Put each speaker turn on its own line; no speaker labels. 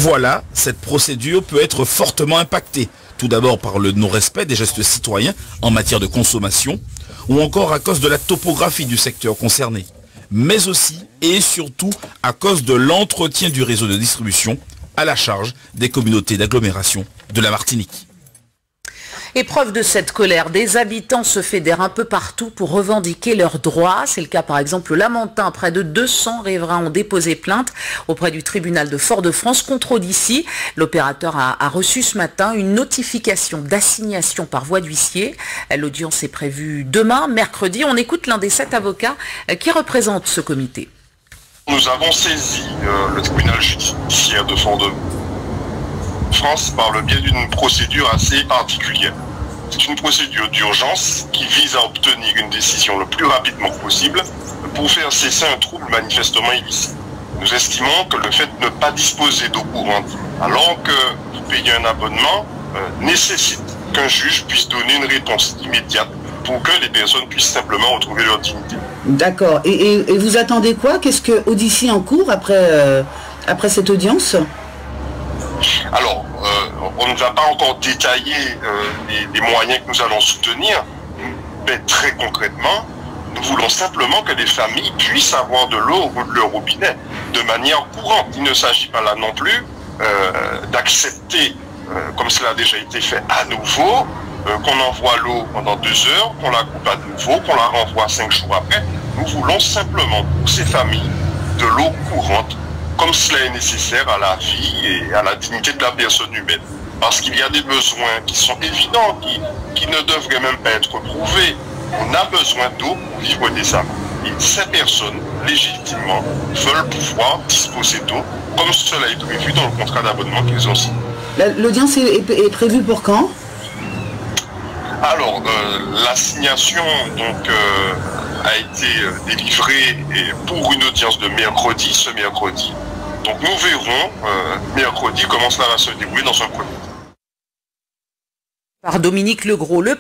voilà, cette procédure peut être fortement impactée. Tout d'abord par le non-respect des gestes citoyens en matière de consommation, ou encore à cause de la topographie du secteur concerné, mais aussi et surtout à cause de l'entretien du réseau de distribution à la charge des communautés d'agglomération de la Martinique.
Épreuve de cette colère, des habitants se fédèrent un peu partout pour revendiquer leurs droits. C'est le cas par exemple au Lamentin. Près de 200 riverains ont déposé plainte auprès du tribunal de Fort-de-France contre Odyssey. L'opérateur a reçu ce matin une notification d'assignation par voie d'huissier. L'audience est prévue demain, mercredi. On écoute l'un des 7 avocats qui représentent ce comité.
Nous avons saisi le tribunal judiciaire de Fort-de-France par le biais d'une procédure assez particulière. C'est une procédure d'urgence qui vise à obtenir une décision le plus rapidement possible pour faire cesser un trouble manifestement illicite. Nous estimons que le fait de ne pas disposer d'eau courante alors que vous payez un abonnement nécessite qu'un juge puisse donner une réponse immédiate pour que les personnes puissent simplement retrouver leur dignité.
D'accord. Et vous attendez quoi? Qu'est-ce que Odyssey en court après cette audience?
Alors, on ne va pas encore détailler les moyens que nous allons soutenir, mais très concrètement, nous voulons simplement que les familles puissent avoir de l'eau au bout de leur robinet de manière courante. Il ne s'agit pas là non plus d'accepter, comme cela a déjà été fait à nouveau, qu'on envoie l'eau pendant 2 heures, qu'on la coupe à nouveau, qu'on la renvoie 5 jours après. Nous voulons simplement pour ces familles de l'eau courante, comme cela est nécessaire à la vie et à la dignité de la personne humaine. Parce qu'il y a des besoins qui sont évidents, qui ne devraient même pas être prouvés. On a besoin d'eau pour vivre décemment. Et ces personnes, légitimement, veulent pouvoir disposer d'eau, comme cela est prévu dans le contrat d'abonnement qu'ils ont signé.
L'audience est prévue pour quand?
Alors, l'assignation a été délivrée pour une audience de mercredi, ce mercredi. Donc nous verrons mercredi comment cela va se dérouler dans un premier temps.
Par Dominique Legros, le